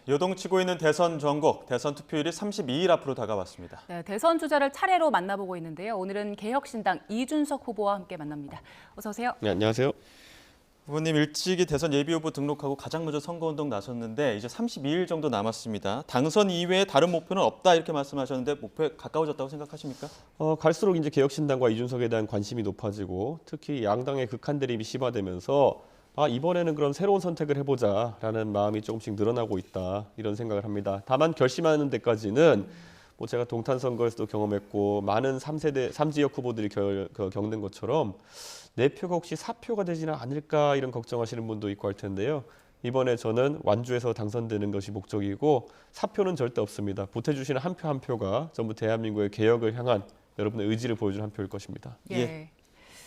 요동치고 있는 대선 전국, 대선 투표일이 32일 앞으로 다가왔습니다. 네, 대선 주자를 차례로 만나보고 있는데요. 오늘은 개혁신당 이준석 후보와 함께 만납니다. 어서 오세요. 네, 안녕하세요. 후보님 일찍이 대선 예비후보 등록하고 가장 먼저 선거운동 나섰는데 이제 32일 정도 남았습니다. 당선 이외에 다른 목표는 없다 이렇게 말씀하셨는데 목표에 가까워졌다고 생각하십니까? 갈수록 이제 개혁신당과 이준석에 대한 관심이 높아지고 특히 양당의 극한 대립이 심화되면서 이번에는 그럼 새로운 선택을 해보자라는 마음이 조금씩 늘어나고 있다 이런 생각을 합니다. 다만 결심하는 데까지는 제가 동탄 선거에서도 경험했고 많은 3세대 3지역 후보들이 겪는 것처럼 내 표가 혹시 사표가 되지는 않을까 이런 걱정하시는 분도 있고 할 텐데요. 이번에 저는 완주에서 당선되는 것이 목적이고 사표는 절대 없습니다. 보태주시는 한 표 한 표가 전부 대한민국의 개혁을 향한 여러분의 의지를 보여주는 한 표일 것입니다. 예.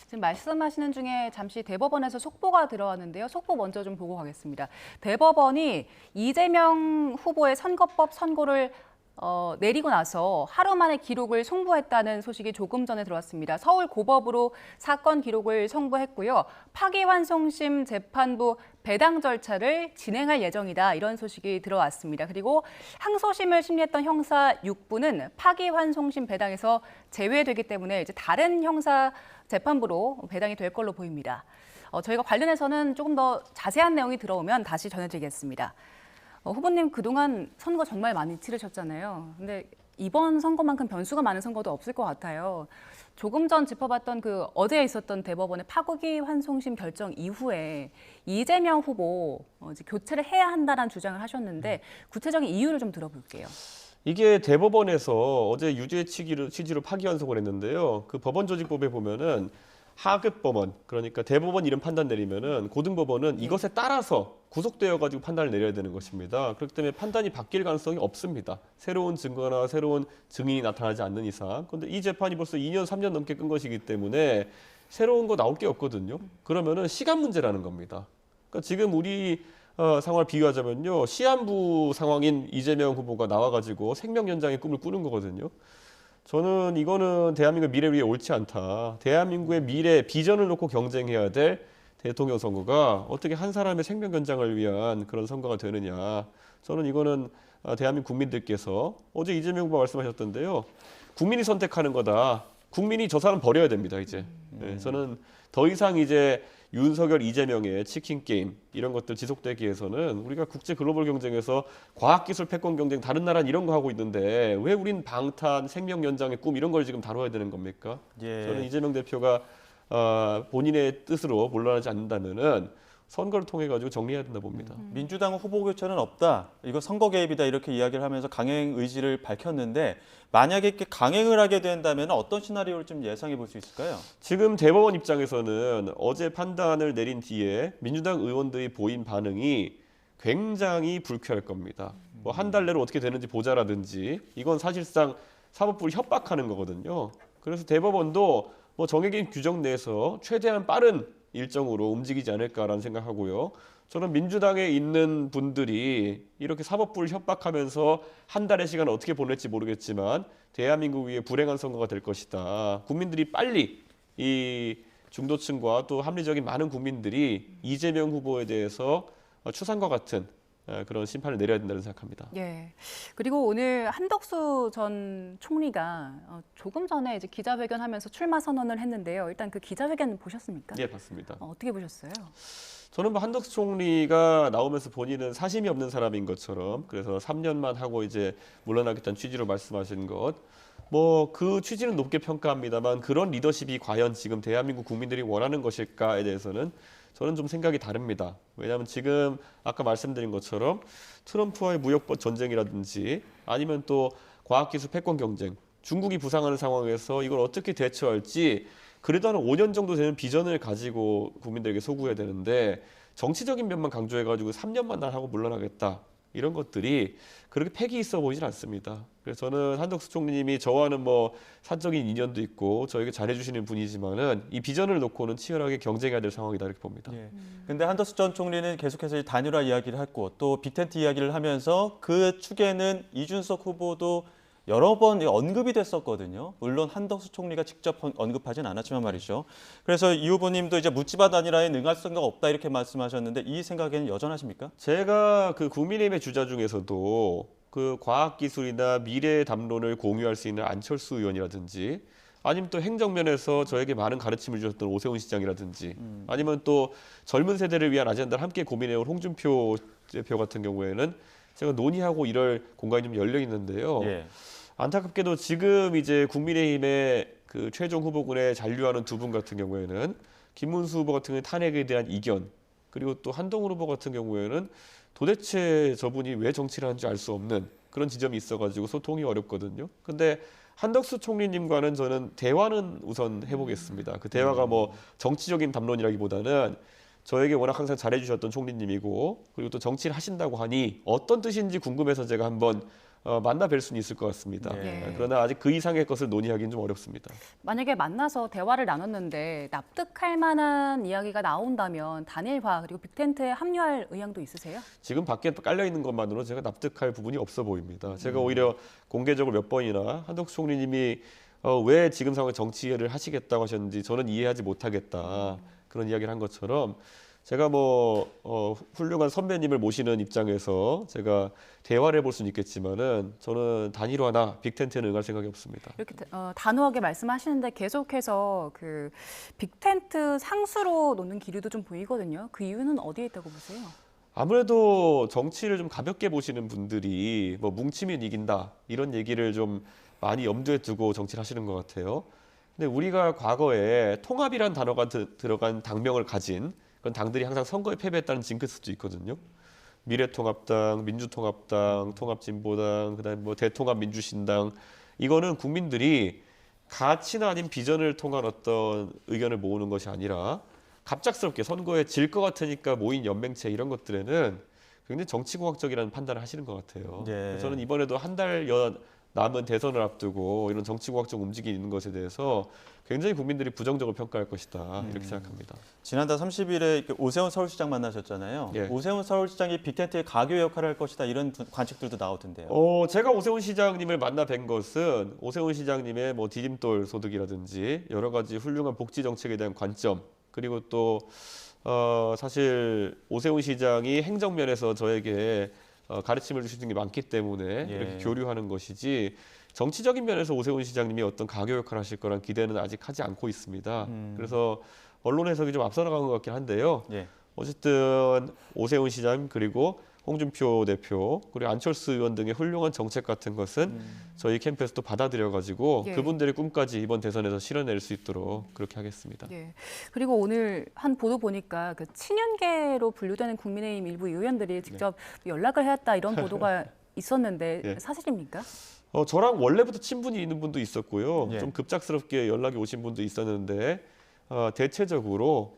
지금 말씀하시는 중에 잠시 대법원에서 속보가 들어왔는데요. 속보 먼저 좀 보고 가겠습니다. 대법원이 이재명 후보의 선거법 선고를 내리고 나서 하루 만에 기록을 송부했다는 소식이 조금 전에 들어왔습니다. 서울고법으로 사건 기록을 송부했고요. 파기환송심 재판부 배당 절차를 진행할 예정이다. 이런 소식이 들어왔습니다. 그리고 항소심을 심리했던 형사 6부는 파기환송심 배당에서 제외되기 때문에 이제 다른 형사 재판부로 배당이 될 걸로 보입니다. 저희가 관련해서는 조금 더 자세한 내용이 들어오면 다시 전해드리겠습니다. 후보님 그동안 선거 정말 많이 치르셨잖아요. 근데 이번 선거만큼 변수가 많은 선거도 없을 것 같아요. 조금 전 짚어봤던 어제 있었던 대법원의 파기환송심 결정 이후에 이재명 후보 이제 교체를 해야 한다는 주장을 하셨는데 구체적인 이유를 좀 들어볼게요. 이게 대법원에서 어제 유죄 취지로 파기환송을 했는데요. 그 법원조직법에 보면은 하급 법원, 그러니까 대법원 이름 판단 내리면은 고등법원은 이것에 따라서 구속되어 가지고 판단을 내려야 되는 것입니다. 그렇기 때문에 판단이 바뀔 가능성이 없습니다. 새로운 증거나 새로운 증인이 나타나지 않는 이상. 그런데 이 재판이 벌써 2년, 3년 넘게 끈 것이기 때문에 새로운 거 나올 게 없거든요. 그러면은 시간 문제라는 겁니다. 그러니까 지금 우리 상황을 비유하자면요. 시한부 상황인 이재명 후보가 나와가지고 생명 연장의 꿈을 꾸는 거거든요. 저는 이거는 대한민국의 미래를 위해 옳지 않다. 대한민국의 미래 비전을 놓고 경쟁해야 될 대통령 선거가 어떻게 한 사람의 생명 연장을 위한 그런 선거가 되느냐. 저는 이거는 대한민국 국민들께서 어제 이재명 후보 말씀하셨던데요. 국민이 선택하는 거다. 국민이 저 사람 버려야 됩니다, 이제. 네, 저는 더 이상 이제 윤석열, 이재명의 치킨 게임 이런 것들 지속되기 위해서는 우리가 국제 글로벌 경쟁에서 과학기술 패권 경쟁 다른 나라는 이런 거 하고 있는데 왜 우린 방탄, 생명 연장의 꿈 이런 걸 지금 다뤄야 되는 겁니까? 예. 저는 이재명 대표가 본인의 뜻으로 물러나지 않는다면은 선거를 통해 가지고 정리해야 된다 봅니다. 민주당 후보 교체는 없다. 이거 선거 개입이다 이렇게 이야기를 하면서 강행 의지를 밝혔는데 만약에 이렇게 강행을 하게 된다면 어떤 시나리오를 좀 예상해 볼 수 있을까요? 지금 대법원 입장에서는 어제 판단을 내린 뒤에 민주당 의원들이 보인 반응이 굉장히 불쾌할 겁니다. 뭐 한 달 내로 어떻게 되는지 보자라든지 이건 사실상 사법부를 협박하는 거거든요. 그래서 대법원도 뭐 정해진 규정 내에서 최대한 빠른 일정으로 움직이지 않을까라는 생각하고요. 저는 민주당에 있는 분들이 이렇게 사법부를 협박하면서 한 달의 시간을 어떻게 보낼지 모르겠지만 대한민국 위에 불행한 선거가 될 것이다. 국민들이 빨리 이 중도층과 또 합리적인 많은 국민들이 이재명 후보에 대해서 추상과 같은 그런 심판을 내려야 된다는 생각합니다. 예. 그리고 오늘 한덕수 전 총리가 조금 전에 이제 기자회견하면서 출마 선언을 했는데요. 일단 그 기자회견 보셨습니까? 예, 봤습니다. 어떻게 보셨어요? 저는 뭐 한덕수 총리가 나오면서 본인은 사심이 없는 사람인 것처럼 그래서 3년만 하고 이제 물러나겠다는 취지로 말씀하신 것. 뭐 그 취지는 높게 평가합니다만 그런 리더십이 과연 지금 대한민국 국민들이 원하는 것일까에 대해서는 저는 좀 생각이 다릅니다. 왜냐하면 지금 아까 말씀드린 것처럼 트럼프와의 무역 전쟁이라든지 아니면 또 과학기술 패권 경쟁, 중국이 부상하는 상황에서 이걸 어떻게 대처할지 그래도 한 5년 정도 되는 비전을 가지고 국민들에게 소구해야 되는데 정치적인 면만 강조해가지고 3년만 하고 물러나겠다. 이런 것들이 그렇게 패기 있어 보이진 않습니다. 그래서 저는 한덕수 총리님이 저와는 뭐 사적인 인연도 있고 저에게 잘해주시는 분이지만은 이 비전을 놓고는 치열하게 경쟁해야 될 상황이다 이렇게 봅니다. 예. 근데 한덕수 전 총리는 계속해서 이 단일화 이야기를 했고 또 빅텐트 이야기를 하면서 그 축에는 이준석 후보도 여러 번 언급이 됐었거든요. 물론 한덕수 총리가 직접 언급하진 않았지만 말이죠. 그래서 이 후보님도 이제 묻지마 단일화에 능할 생각 없다 이렇게 말씀하셨는데 이 생각에는 여전하십니까? 제가 그 국민의힘의 주자 중에서도 그 과학기술이나 미래의 담론을 공유할 수 있는 안철수 의원이라든지 아니면 또 행정면에서 저에게 많은 가르침을 주셨던 오세훈 시장이라든지 아니면 또 젊은 세대를 위한 아젠다를 함께 고민해온 홍준표 대표 같은 경우에는 제가 논의하고 이럴 공간이 좀 열려 있는데요. 예. 안타깝게도 지금 이제 국민의힘의 그 최종 후보군에 잔류하는 두 분 같은 경우에는 김문수 후보 같은 경우에 탄핵에 대한 이견 그리고 또 한동훈 후보 같은 경우에는 도대체 저분이 왜 정치를 하는지 알 수 없는 그런 지점이 있어가지고 소통이 어렵거든요. 근데 한덕수 총리님과는 저는 대화는 우선 해보겠습니다. 그 대화가 뭐 정치적인 담론이라기보다는 저에게 워낙 항상 잘해주셨던 총리님이고 그리고 또 정치를 하신다고 하니 어떤 뜻인지 궁금해서 제가 한번 만나 뵐 수는 있을 것 같습니다. 예. 그러나 아직 그 이상의 것을 논의하기는 좀 어렵습니다. 만약에 만나서 대화를 나눴는데 납득할 만한 이야기가 나온다면 단일화 그리고 빅텐트에 합류할 의향도 있으세요? 지금 밖에 깔려 있는 것만으로 제가 납득할 부분이 없어 보입니다. 제가 오히려 공개적으로 몇 번이나 한덕수 총리님이 왜 지금 상황에 정치를 하시겠다고 하셨는지 저는 이해하지 못하겠다 그런 이야기를 한 것처럼 제가 뭐 훌륭한 선배님을 모시는 입장에서 제가 대화를 해볼 수는 있겠지만은 저는 단일화나 빅텐트는 응할 생각이 없습니다. 이렇게 단호하게 말씀하시는데 계속해서 그 빅텐트 상수로 놓는 기류도 좀 보이거든요. 그 이유는 어디에 있다고 보세요? 아무래도 정치를 좀 가볍게 보시는 분들이 뭐 뭉치면 이긴다 이런 얘기를 좀 많이 염두에 두고 정치를 하시는 것 같아요. 근데 우리가 과거에 통합이란 단어가 들어간 당명을 가진 그런 당들이 항상 선거에 패배했다는 징크스도 있거든요. 미래통합당, 민주통합당, 통합진보당, 그다음에 뭐 대통합민주신당 이거는 국민들이 가치나 아닌 비전을 통한 어떤 의견을 모으는 것이 아니라 갑작스럽게 선거에 질 것 같으니까 모인 연맹체 이런 것들에는 굉장히 정치공학적이라는 판단을 하시는 것 같아요. 예. 저는 이번에도 한 달여 남은 대선을 앞두고 이런 정치공학적 움직임이 있는 것에 대해서 굉장히 국민들이 부정적으로 평가할 것이다 이렇게 생각합니다. 지난달 30일에 오세훈 서울시장 만나셨잖아요. 예. 오세훈 서울시장이 빅텐트의 가교 역할을 할 것이다 이런 관측들도 나오던데요. 제가 오세훈 시장님을 만나 뵌 것은 오세훈 시장님의 뭐 디딤돌 소득이라든지 여러 가지 훌륭한 복지 정책에 대한 관점 그리고 또 사실 오세훈 시장이 행정면에서 저에게 가르침을 주시는 게 많기 때문에 예. 이렇게 교류하는 것이지 정치적인 면에서 오세훈 시장님이 어떤 가교 역할을 하실 거란 기대는 아직 하지 않고 있습니다. 그래서 언론 해석이 좀 앞서 나간 것 같긴 한데요. 예. 어쨌든 오세훈 시장 그리고 홍준표 대표 그리고 안철수 의원 등의 훌륭한 정책 같은 것은 저희 캠프에서 또 받아들여가지고 예. 그분들의 꿈까지 이번 대선에서 실현낼 수 있도록 그렇게 하겠습니다. 예. 그리고 오늘 한 보도 보니까 그 친윤계로 분류되는 국민의힘 일부 의원들이 직접 연락을 해왔다 이런 보도가 있었는데 예. 사실입니까? 저랑 원래부터 친분이 있는 분도 있었고요. 예. 좀 급작스럽게 연락이 오신 분도 있었는데 대체적으로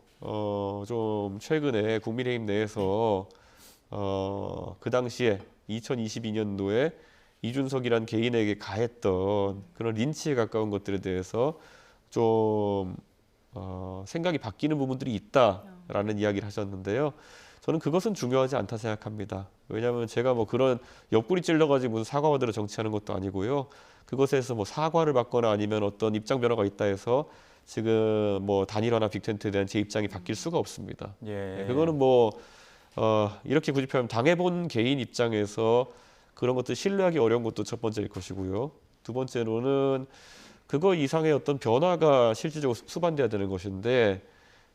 좀 최근에 국민의힘 내에서 그 당시에 2022년도에 이준석이란 개인에게 가했던 그런 린치에 가까운 것들에 대해서 좀 생각이 바뀌는 부분들이 있다라는 이야기를 하셨는데요. 저는 그것은 중요하지 않다 생각합니다. 왜냐하면 제가 뭐 그런 옆구리 찔러가지고 무슨 사과 받으러 정치하는 것도 아니고요. 그것에서 뭐 사과를 받거나 아니면 어떤 입장 변화가 있다 해서 지금 뭐 단일화나 빅텐트에 대한 제 입장이 바뀔 수가 없습니다. 예. 그거는 뭐 이렇게 굳이 표현하면 당해본 개인 입장에서 그런 것들 신뢰하기 어려운 것도 첫 번째일 것이고요. 두 번째로는 그거 이상의 어떤 변화가 실질적으로 수반돼야 되는 것인데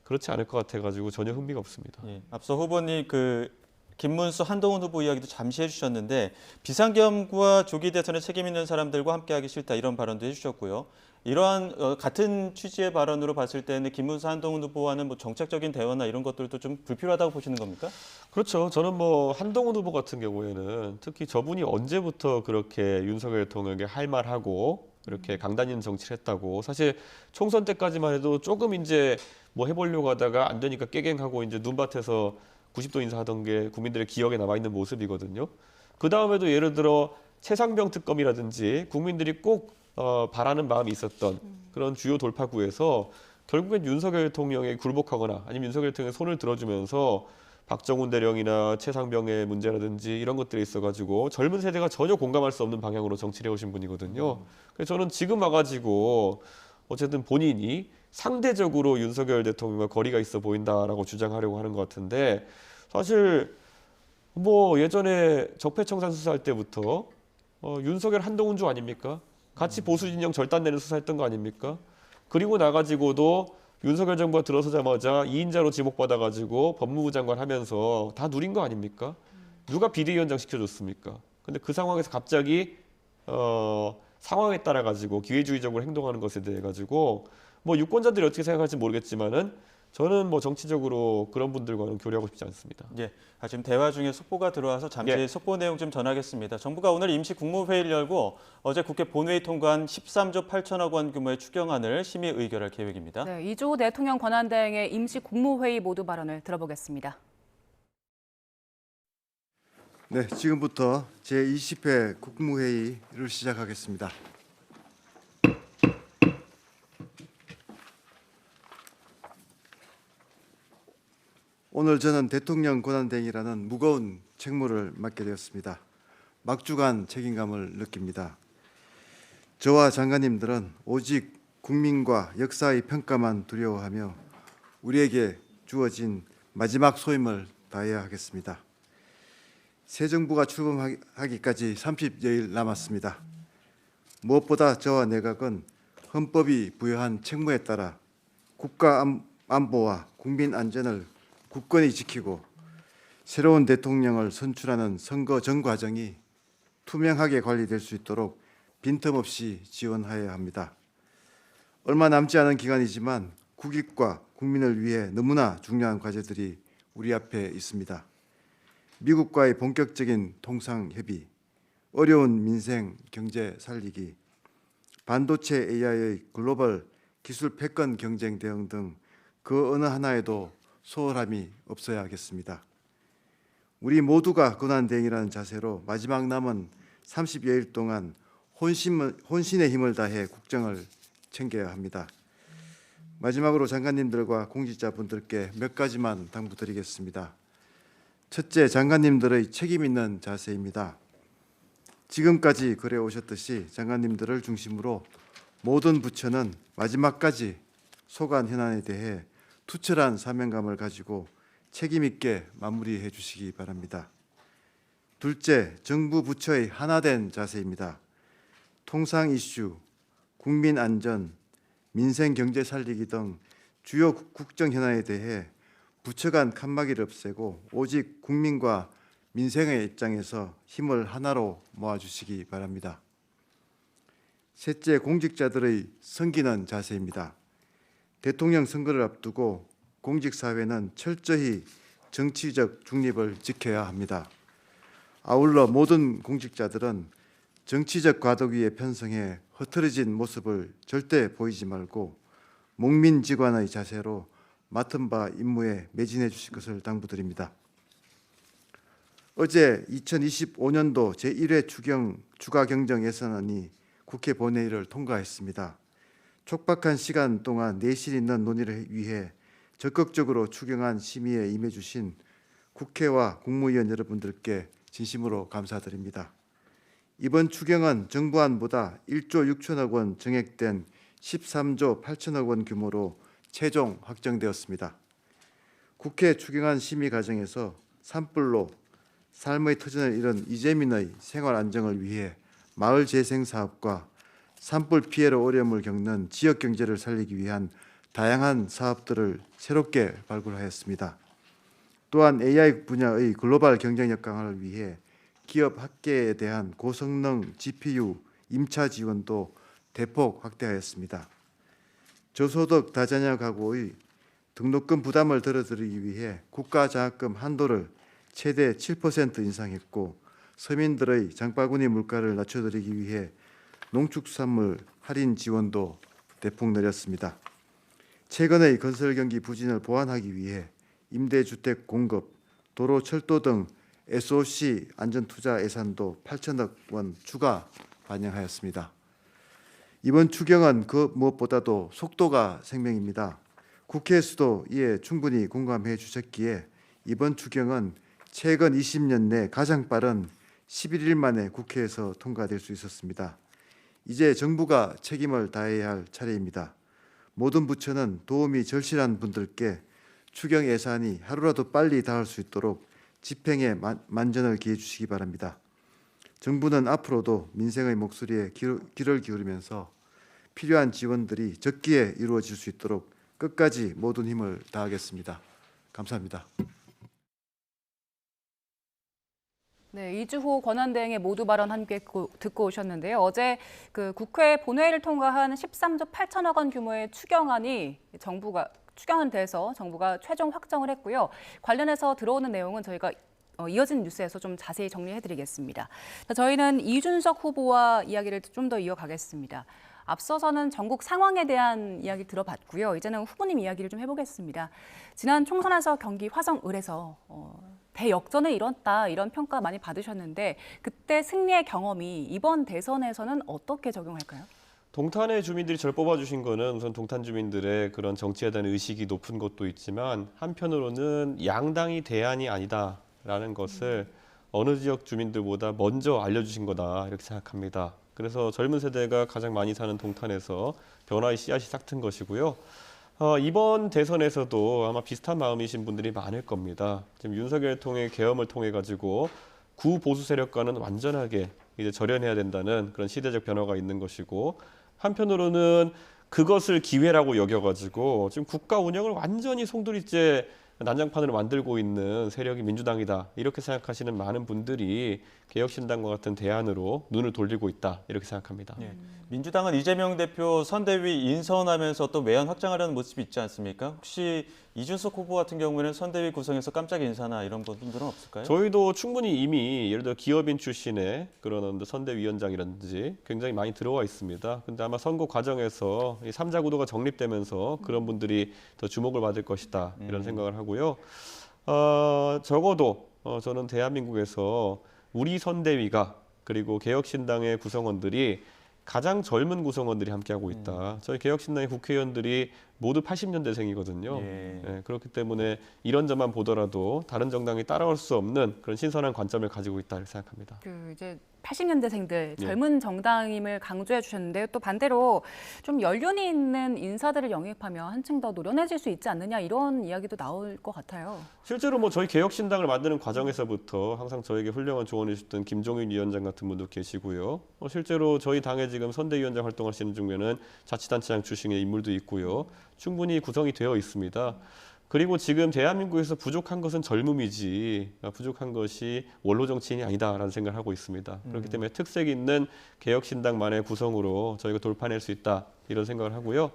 그렇지 않을 것 같아가지고 전혀 흥미가 없습니다. 예. 앞서 후보님 그 김문수, 한동훈 후보 이야기도 잠시 해주셨는데 비상경과 조기 대선에 책임 있는 사람들과 함께하기 싫다 이런 발언도 해주셨고요. 이러한 같은 취지의 발언으로 봤을 때는 김문수, 한동훈 후보와는 뭐 정책적인 대화나 이런 것들도 좀 불필요하다고 보시는 겁니까? 그렇죠. 저는 뭐 한동훈 후보 같은 경우에는 특히 저분이 언제부터 그렇게 윤석열 대통령에게 할 말하고 이렇게 강단 있는 정치를 했다고 사실 총선 때까지만 해도 조금 이제 뭐 해보려고 하다가 안 되니까 깨갱하고 이제 눈밭에서 90도 인사하던 게 국민들의 기억에 남아있는 모습이거든요. 그 다음에도 예를 들어 최상병 특검이라든지 국민들이 꼭 바라는 마음이 있었던 그런 주요 돌파구에서 결국엔 윤석열 대통령에 굴복하거나 아니면 윤석열 대통령의 손을 들어주면서 박정훈 대령이나 최상병의 문제라든지 이런 것들이 있어가지고 젊은 세대가 전혀 공감할 수 없는 방향으로 정치를 해오신 분이거든요. 그래서 저는 지금 와가지고 어쨌든 본인이 상대적으로 윤석열 대통령과 거리가 있어 보인다라고 주장하려고 하는 것 같은데 사실 뭐 예전에 적폐청산 수사할 때부터 윤석열 한동훈주 아닙니까? 같이 보수 진영 절단내는 수사했던 거 아닙니까? 그리고 나가지고도 윤석열 정부가 들어서자마자 2인자로 지목받아가지고 법무부 장관 하면서 다 누린 거 아닙니까? 누가 비대위원장 시켜줬습니까? 근데 그 상황에서 갑자기 상황에 따라 가지고 기회주의적으로 행동하는 것에 대해 가지고 뭐 유권자들이 어떻게 생각할지 모르겠지만은 저는 뭐 정치적으로 그런 분들과는 교류하고 싶지 않습니다. 예, 지금 대화 중에 속보가 들어와서 잠시 예. 속보 내용 좀 전하겠습니다. 정부가 오늘 임시 국무회의를 열고 어제 국회 본회의 통과한 13조 8천억 원 규모의 추경안을 심의 의결할 계획입니다. 네, 이조 대통령 권한대행의 임시 국무회의 모두 발언을 들어보겠습니다. 네, 지금부터 제20회 국무회의를 시작하겠습니다. 오늘 저는 대통령 권한대행이라는 무거운 책무를 맡게 되었습니다. 막중한 책임감을 느낍니다. 저와 장관님들은 오직 국민과 역사의 평가만 두려워하며 우리에게 주어진 마지막 소임을 다해야 하겠습니다. 새 정부가 출범하기까지 30여일 남았습니다. 무엇보다 저와 내각은 헌법이 부여한 책무에 따라 국가 안보와 국민 안전을 굳건히 지키고 새로운 대통령을 선출하는 선거 전 과정이 투명하게 관리될 수 있도록 빈틈없이 지원하여야 합니다. 얼마 남지 않은 기간이지만 국익과 국민을 위해 너무나 중요한 과제들이 우리 앞에 있습니다. 미국과의 본격적인 통상 협의, 어려운 민생 경제 살리기, 반도체 AI의 글로벌 기술 패권 경쟁 대응 등 그 어느 하나에도 소홀함이 없어야 하겠습니다. 우리 모두가 권한대행이라는 자세로 마지막 남은 30여일 동안 혼신의 힘을 다해 국정을 챙겨야 합니다. 마지막으로 장관님들과 공직자분들께 몇 가지만 당부드리겠습니다. 첫째, 장관님들의 책임 있는 자세입니다. 지금까지 그래 오셨듯이 장관님들을 중심으로 모든 부처는 마지막까지 소관 현안에 대해 투철한 사명감을 가지고 책임 있게 마무리해 주시기 바랍니다. 둘째, 정부 부처의 하나된 자세입니다. 통상 이슈, 국민 안전, 민생 경제 살리기 등 주요 국정 현안에 대해 부처 간 칸막이를 없애고 오직 국민과 민생의 입장에서 힘을 하나로 모아주시기 바랍니다. 셋째, 공직자들의 섬기는 자세입니다. 대통령 선거를 앞두고 공직사회는 철저히 정치적 중립을 지켜야 합니다. 아울러 모든 공직자들은 정치적 과도 위에 편성해 흐트러진 모습을 절대 보이지 말고 목민지관의 자세로 맡은 바 임무에 매진해 주실 것을 당부드립니다. 어제 2025년도 제1회 추가경정 예산안이 국회 본회의를 통과했습니다. 촉박한 시간 동안 내실 있는 논의를 위해 적극적으로 추경안 심의에 임해 주신 국회와 국무위원 여러분들께 진심으로 감사드립니다. 이번 추경은 정부안보다 1조 6천억 원 증액된 13조 8천억 원 규모로 최종 확정되었습니다. 국회 추경안 심의 과정에서 산불로 삶의 터전을 잃은 이재민의 생활 안정을 위해 마을 재생 사업과 산불 피해로 어려움을 겪는 지역 경제를 살리기 위한 다양한 사업들을 새롭게 발굴하였습니다. 또한 AI 분야의 글로벌 경쟁력 강화를 위해 기업 학계에 대한 고성능 GPU 임차 지원도 대폭 확대하였습니다. 저소득 다자녀 가구의 등록금 부담을 덜어드리기 위해 국가장학금 한도를 최대 7% 인상했고 서민들의 장바구니 물가를 낮춰드리기 위해 농축산물 할인 지원도 대폭 늘렸습니다. 최근의 건설 경기 부진을 보완하기 위해 임대주택 공급, 도로, 철도 등 SOC 안전투자 예산도 8천억 원 추가 반영하였습니다. 이번 추경은 그 무엇보다도 속도가 생명입니다. 국회에서도 이에 충분히 공감해 주셨기에 이번 추경은 최근 20년 내 가장 빠른 11일 만에 국회에서 통과될 수 있었습니다. 이제 정부가 책임을 다해야 할 차례입니다. 모든 부처는 도움이 절실한 분들께 추경 예산이 하루라도 빨리 닿을 수 있도록 집행에 만전을 기해 주시기 바랍니다. 정부는 앞으로도 민생의 목소리에 귀를 기울이면서 필요한 지원들이 적기에 이루어질 수 있도록 끝까지 모든 힘을 다하겠습니다. 감사합니다. 네, 이주호 권한대행의 모두 발언 함께 듣고 오셨는데요. 어제 그 국회 본회의를 통과한 13조 8천억 원 규모의 추경안이 추경안 돼서 정부가 최종 확정을 했고요. 관련해서 들어오는 내용은 저희가 이어진 뉴스에서 좀 자세히 정리해드리겠습니다. 저희는 이준석 후보와 이야기를 좀 더 이어가겠습니다. 앞서서는 전국 상황에 대한 이야기 들어봤고요. 이제는 후보님 이야기를 좀 해보겠습니다. 지난 총선에서 경기 화성을에서 대역전을 이뤘다 이런 평가 많이 받으셨는데 그때 승리의 경험이 이번 대선에서는 어떻게 적용할까요? 동탄의 주민들이 저를 뽑아주신 거는 우선 동탄 주민들의 그런 정치에 대한 의식이 높은 것도 있지만 한편으로는 양당이 대안이 아니다라는 것을 어느 지역 주민들보다 먼저 알려주신 거다 이렇게 생각합니다. 그래서 젊은 세대가 가장 많이 사는 동탄에서 변화의 씨앗이 싹튼 것이고요. 이번 대선에서도 아마 비슷한 마음이신 분들이 많을 겁니다. 지금 윤석열 통해 계엄을 통해 가지고 구보수 세력과는 완전하게 이제 절연해야 된다는 그런 시대적 변화가 있는 것이고 한편으로는 그것을 기회라고 여겨가지고 지금 국가 운영을 완전히 송두리째 난장판으로 만들고 있는 세력이 민주당이다 이렇게 생각하시는 많은 분들이 개혁신당과 같은 대안으로 눈을 돌리고 있다 이렇게 생각합니다. 예. 민주당은 이재명 대표 선대위 인선하면서 또 외연 확장하려는 모습이 있지 않습니까? 혹시 이준석 후보 같은 경우에는 선대위 구성에서 깜짝 인사나 이런 분들은 없을까요? 저희도 충분히 이미 예를 들어 기업인 출신의 그런 선대위원장이라든지 굉장히 많이 들어와 있습니다. 근데 아마 선거 과정에서 이 3자 구도가 정립되면서 그런 분들이 더 주목을 받을 것이다 이런 생각을 하고요. 적어도 저는 대한민국에서 우리 선대위가 그리고 개혁신당의 구성원들이 가장 젊은 구성원들이 함께하고 있다. 저희 개혁신당의 국회의원들이 모두 80년대생이거든요. 예, 그렇기 때문에 이런 점만 보더라도 다른 정당이 따라올 수 없는 그런 신선한 관점을 가지고 있다 이렇게 생각합니다. 이제 80년대생들 젊은 정당임을 강조해 주셨는데요. 또 반대로 좀 연륜이 있는 인사들을 영입하면 한층 더 노련해질 수 있지 않느냐 이런 이야기도 나올 것 같아요. 실제로 뭐 저희 개혁신당을 만드는 과정에서부터 항상 저에게 훌륭한 조언을 주셨던 김종인 위원장 같은 분도 계시고요. 실제로 저희 당에 지금 선대위원장 활동하시는 중에는 자치단체장 출신의 인물도 있고요. 충분히 구성이 되어 있습니다. 그리고 지금 대한민국에서 부족한 것은 젊음이지 부족한 것이 원로 정치인이 아니다라는 생각을 하고 있습니다. 그렇기 때문에 특색 있는 개혁신당만의 구성으로 저희가 돌파낼 수 있다 이런 생각을 하고요.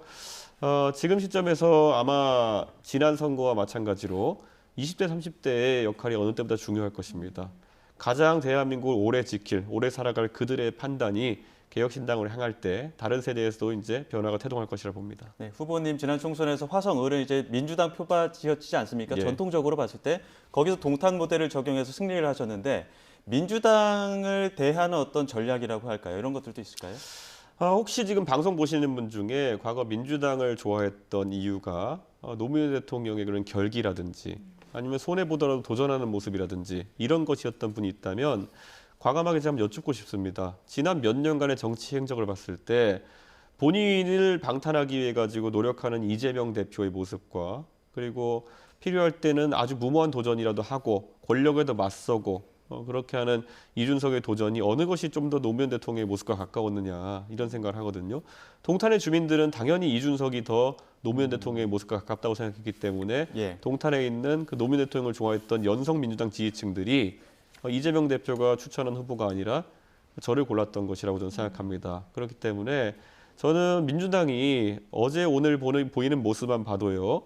지금 시점에서 아마 지난 선거와 마찬가지로 20대, 30대의 역할이 어느 때보다 중요할 것입니다. 가장 대한민국을 오래 지킬, 오래 살아갈 그들의 판단이 개혁신당으로 향할 때 다른 세대에서도 이제 변화가 태동할 것이라 봅니다. 네, 후보님 지난 총선에서 화성을은 이제 민주당 표밭이었지 않습니까? 예. 전통적으로 봤을 때 거기서 동탄 모델을 적용해서 승리를 하셨는데 민주당을 대하는 어떤 전략이라고 할까요? 이런 것들도 있을까요? 혹시 지금 방송 보시는 분 중에 과거 민주당을 좋아했던 이유가 노무현 대통령의 그런 결기라든지 아니면 손해보더라도 도전하는 모습이라든지 이런 것이었던 분이 있다면 과감하게 제가 한번 여쭙고 싶습니다. 지난 몇 년간의 정치 행적을 봤을 때 본인을 방탄하기 위해 가지고 노력하는 이재명 대표의 모습과 그리고 필요할 때는 아주 무모한 도전이라도 하고 권력에도 맞서고 그렇게 하는 이준석의 도전이 어느 것이 좀 더 노무현 대통령의 모습과 가까웠느냐 이런 생각을 하거든요. 동탄의 주민들은 당연히 이준석이 더 노무현 대통령의 모습과 가깝다고 생각했기 때문에 예. 동탄에 있는 그 노무현 대통령을 좋아했던 연성 민주당 지지층들이 이재명 대표가 추천한 후보가 아니라 저를 골랐던 것이라고 저는 생각합니다. 그렇기 때문에 저는 민주당이 어제 오늘 보이는 모습만 봐도요.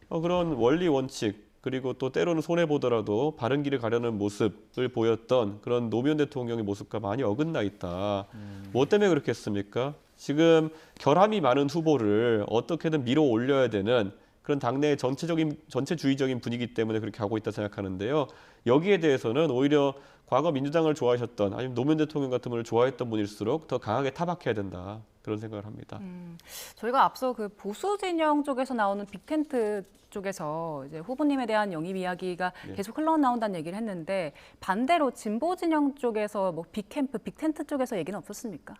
그런 원리 원칙 그리고 또 때로는 손해보더라도 바른 길을 가려는 모습을 보였던 그런 노무현 대통령의 모습과 많이 어긋나 있다. 뭐 때문에 그렇게 했습니까? 지금 결함이 많은 후보를 어떻게든 밀어 올려야 되는 그런 당내의 전체주의적인 분위기 때문에 그렇게 하고 있다 생각하는데요. 여기에 대해서는 오히려 과거 민주당을 좋아하셨던 아니면 노무현 대통령 같은 분을 좋아했던 분일수록 더 강하게 타박해야 된다. 그런 생각을 합니다. 저희가 앞서 그 보수 진영 쪽에서 나오는 빅텐트 쪽에서 이제 후보님에 대한 영입 이야기가 계속 흘러나온다는 얘기를 했는데 반대로 진보 진영 쪽에서 뭐 빅캠프, 빅텐트 쪽에서 얘기는 없었습니까?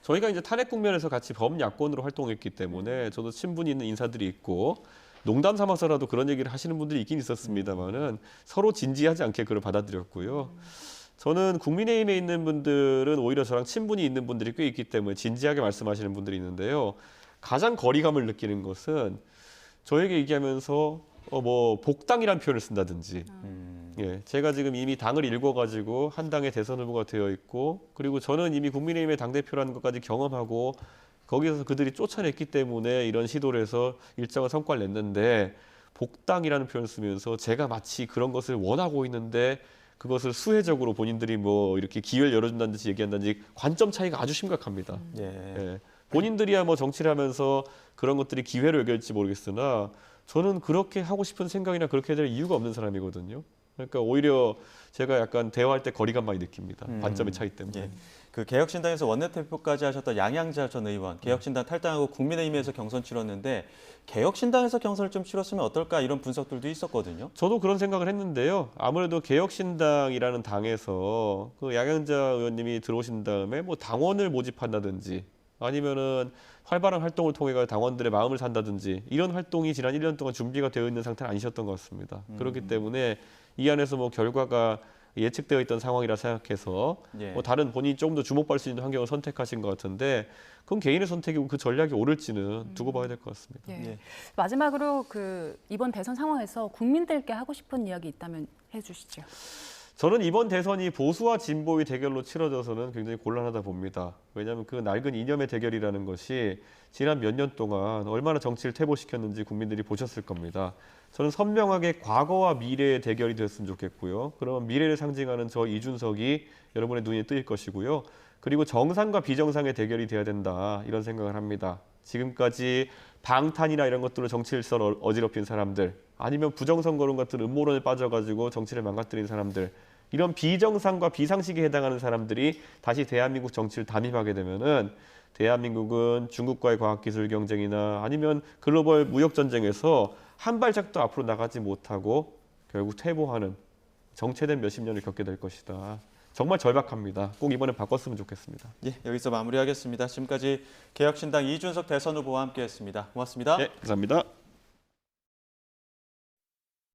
저희가 이제 탄핵 국면에서 같이 범야권으로 활동했기 때문에 저도 친분이 있는 인사들이 있고 농담 삼아서라도 그런 얘기를 하시는 분들이 있긴 있었습니다만은 서로 진지하지 않게 그걸 받아들였고요. 저는 국민의힘에 있는 분들은 오히려 저랑 친분이 있는 분들이 꽤 있기 때문에 진지하게 말씀하시는 분들이 있는데요. 가장 거리감을 느끼는 것은 저에게 얘기하면서 뭐 복당이라는 표현을 쓴다든지 예, 제가 지금 이미 당을 읽어가지고 한 당의 대선 후보가 되어 있고 그리고 저는 이미 국민의힘의 당대표라는 것까지 경험하고 거기서 그들이 쫓아냈기 때문에 이런 시도를 해서 일정한 성과를 냈는데 복당이라는 표현을 쓰면서 제가 마치 그런 것을 원하고 있는데 그것을 수혜적으로 본인들이 뭐 이렇게 기회를 열어준다는 듯이 얘기한다든지 관점 차이가 아주 심각합니다. 예. 본인들이야 뭐 정치를 하면서 그런 것들이 기회로 여겨질지 모르겠으나 저는 그렇게 하고 싶은 생각이나 그렇게 될 이유가 없는 사람이거든요. 그러니까 오히려 제가 약간 대화할 때 거리감 많이 느낍니다. 관점의 차이 때문에. 예. 그 개혁신당에서 원내대표까지 하셨던 양양자 전 의원, 개혁신당 탈당하고 국민의힘에서 경선 치렀는데 개혁신당에서 경선을 좀 치렀으면 어떨까 이런 분석들도 있었거든요. 저도 그런 생각을 했는데요. 아무래도 개혁신당이라는 당에서 그 양양자 의원님이 들어오신 다음에 뭐 당원을 모집한다든지 아니면은 활발한 활동을 통해 당원들의 마음을 산다든지 이런 활동이 지난 1년 동안 준비가 되어 있는 상태는 아니셨던 것 같습니다. 그렇기 때문에 이 안에서 뭐 결과가 예측되어 있던 상황이라 생각해서 뭐 다른 본인이 조금 더 주목받을 수 있는 환경을 선택하신 것 같은데 그건 개인의 선택이고 그 전략이 옳을지는 두고 봐야 될 것 같습니다. 예. 마지막으로 그 이번 대선 상황에서 국민들께 하고 싶은 이야기 있다면 해주시죠. 저는 이번 대선이 보수와 진보의 대결로 치러져서는 굉장히 곤란하다 봅니다. 왜냐하면 그 낡은 이념의 대결이라는 것이 지난 몇 년 동안 얼마나 정치를 퇴보시켰는지 국민들이 보셨을 겁니다. 저는 선명하게 과거와 미래의 대결이 됐으면 좋겠고요. 그러면 미래를 상징하는 저 이준석이 여러분의 눈에 뜨일 것이고요. 그리고 정상과 비정상의 대결이 돼야 된다 이런 생각을 합니다. 지금까지 방탄이나 이런 것들로 정치를 어지럽힌 사람들 아니면 부정선거론 같은 음모론에 빠져가지고 정치를 망가뜨린 사람들 이런 비정상과 비상식에 해당하는 사람들이 다시 대한민국 정치를 담임하게 되면은 대한민국은 중국과의 과학기술 경쟁이나 아니면 글로벌 무역 전쟁에서 한 발짝도 앞으로 나가지 못하고 결국 퇴보하는 정체된 몇십 년을 겪게 될 것이다. 정말 절박합니다. 꼭 이번에 바꿨으면 좋겠습니다. 예, 여기서 마무리하겠습니다. 지금까지 개혁신당 이준석 대선 후보와 함께했습니다. 고맙습니다. 네, 감사합니다.